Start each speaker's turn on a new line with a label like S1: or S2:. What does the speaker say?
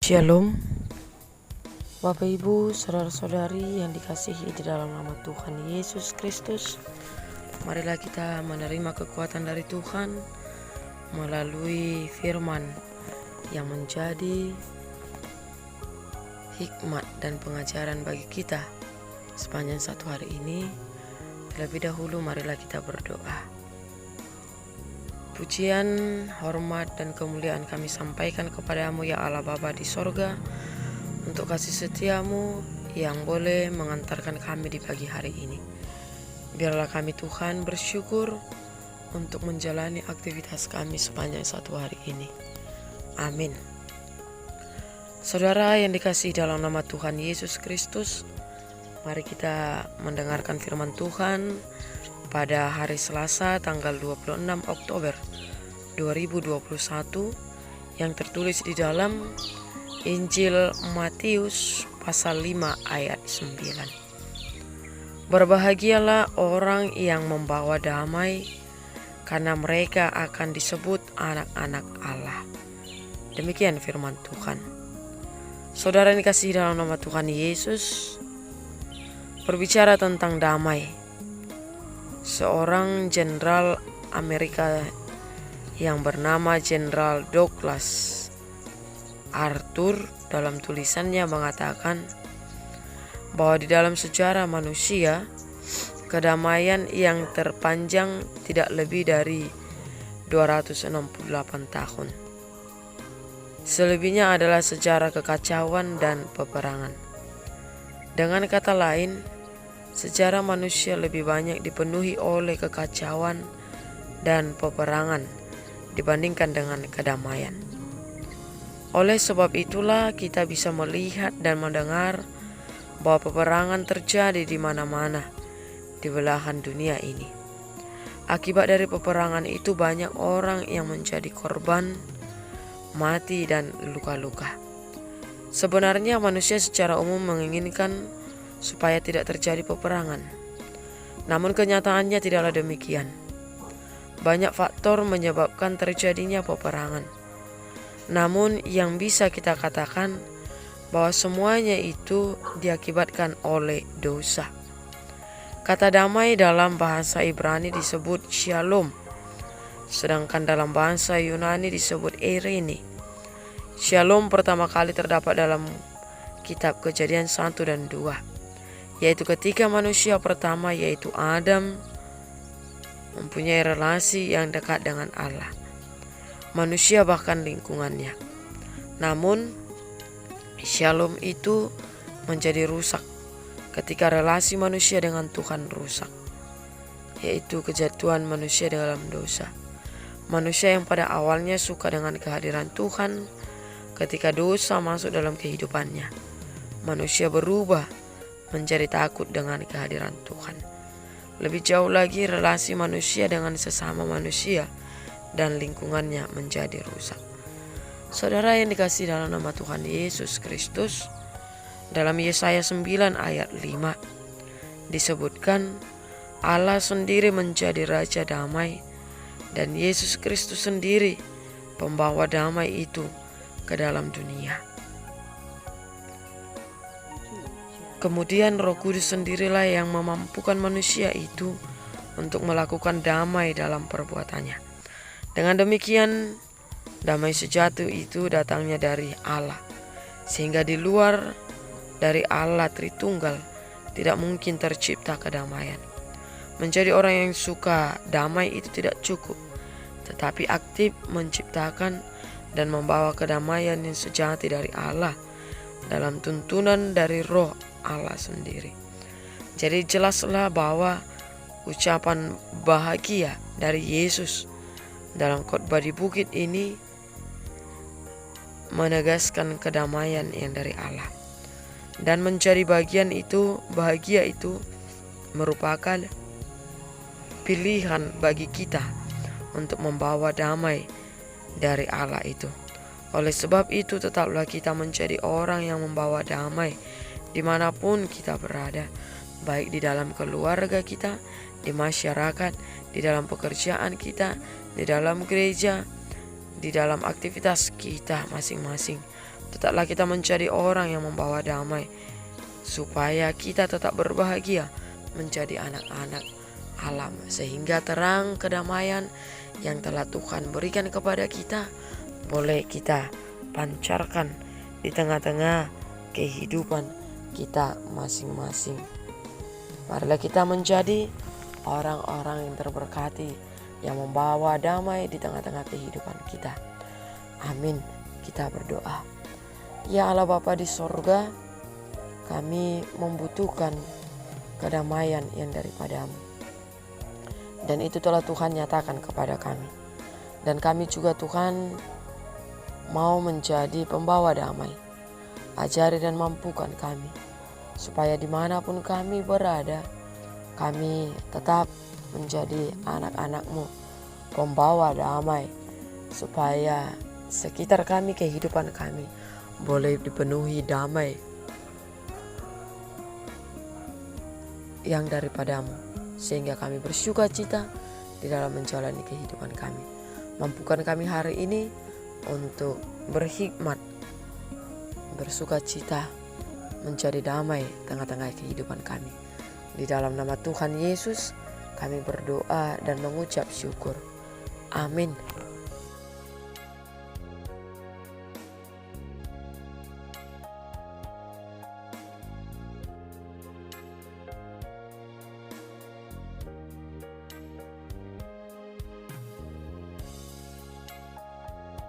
S1: Shalom, Bapak Ibu, saudara-saudari yang dikasihi di dalam nama Tuhan Yesus Kristus. Marilah kita menerima kekuatan dari Tuhan melalui firman yang menjadi hikmat dan pengajaran bagi kita sepanjang satu hari ini. Terlebih dahulu marilah kita berdoa. Pujian, hormat, dan kemuliaan kami sampaikan kepadamu ya Allah Bapa di sorga, untuk kasih setiamu yang boleh mengantarkan kami di pagi hari ini. Biarlah kami Tuhan bersyukur untuk menjalani aktivitas kami sepanjang satu hari ini. Amin. Saudara yang dikasihi dalam nama Tuhan Yesus Kristus, mari kita mendengarkan firman Tuhan pada hari Selasa tanggal 26 Oktober 2021 yang tertulis di dalam Injil Matius pasal 5 ayat 9. Berbahagialah orang yang membawa damai, karena mereka akan disebut anak-anak Allah. Demikian firman Tuhan. Saudara yang dikasihi dalam nama Tuhan Yesus, berbicara tentang damai. Seorang jenderal Amerika yang bernama Jenderal Douglas Arthur dalam tulisannya mengatakan bahwa di dalam sejarah manusia, kedamaian yang terpanjang tidak lebih dari 268 tahun. Selebihnya adalah sejarah kekacauan dan peperangan. Dengan kata lain, sejarah manusia lebih banyak dipenuhi oleh kekacauan dan peperangan dibandingkan dengan kedamaian. Oleh sebab itulah kita bisa melihat dan mendengar bahwa peperangan terjadi di mana-mana di belahan dunia ini. Akibat dari peperangan itu banyak orang yang menjadi korban, mati dan luka-luka. Sebenarnya manusia secara umum menginginkan supaya tidak terjadi peperangan. Namun kenyataannya tidaklah demikian. Banyak faktor menyebabkan terjadinya peperangan. Namun yang bisa kita katakan bahwa semuanya itu diakibatkan oleh dosa. Kata damai dalam bahasa Ibrani disebut shalom, sedangkan dalam bahasa Yunani disebut eirene. Shalom pertama kali terdapat dalam kitab Kejadian 1 dan 2. Yaitu ketika manusia pertama yaitu Adam mempunyai relasi yang dekat dengan Allah, manusia bahkan lingkungannya. Namun shalom itu menjadi rusak ketika relasi manusia dengan Tuhan rusak, yaitu kejatuhan manusia dalam dosa. Manusia yang pada awalnya suka dengan kehadiran Tuhan, ketika dosa masuk dalam kehidupannya, manusia berubah menjadi takut dengan kehadiran Tuhan. Lebih jauh lagi, relasi manusia dengan sesama manusia dan lingkungannya menjadi rusak. Saudara yang dikasihi dalam nama Tuhan Yesus Kristus, dalam Yesaya 9 ayat 5 disebutkan Allah sendiri menjadi Raja Damai, dan Yesus Kristus sendiri pembawa damai itu ke dalam dunia. Kemudian Roh Kudus sendirilah yang memampukan manusia itu untuk melakukan damai dalam perbuatannya. Dengan demikian, damai sejati itu datangnya dari Allah, sehingga di luar dari Allah Tritunggal tidak mungkin tercipta kedamaian. Menjadi orang yang suka damai itu tidak cukup, tetapi aktif menciptakan dan membawa kedamaian yang sejati dari Allah dalam tuntunan dari Roh Allah sendiri. Jadi jelaslah bahwa ucapan bahagia dari Yesus dalam khotbah di bukit ini menegaskan kedamaian yang dari Allah. Dan menjadi bagian itu, bahagia itu merupakan pilihan bagi kita untuk membawa damai dari Allah itu. Oleh sebab itu tetaplah kita menjadi orang yang membawa damai dimanapun kita berada, baik di dalam keluarga kita, di masyarakat, di dalam pekerjaan kita, di dalam gereja, di dalam aktivitas kita masing-masing. Tetaplah kita menjadi orang yang membawa damai, supaya kita tetap berbahagia menjadi anak-anak alam, sehingga terang kedamaian yang telah Tuhan berikan kepada kita boleh kita pancarkan di tengah-tengah kehidupan kita masing-masing. Marilah kita menjadi orang-orang yang terberkati, yang membawa damai di tengah-tengah kehidupan kita. Amin. Kita berdoa. Ya Allah Bapa di sorga, kami membutuhkan kedamaian yang daripada-Mu. Dan itu telah Tuhan nyatakan kepada kami. Dan kami juga Tuhan mau menjadi pembawa damai. Ajari dan mampukan kami, supaya dimanapun kami berada, kami tetap menjadi anak-anak-Mu, pembawa damai, supaya sekitar kami, kehidupan kami boleh dipenuhi damai yang daripada-Mu, sehingga kami bersuka cita di dalam menjalani kehidupan kami. Mampukan kami hari ini untuk berhikmat, bersuka cita, menjadi damai tengah-tengah kehidupan kami. Di dalam nama Tuhan Yesus kami berdoa dan mengucap syukur. Amin.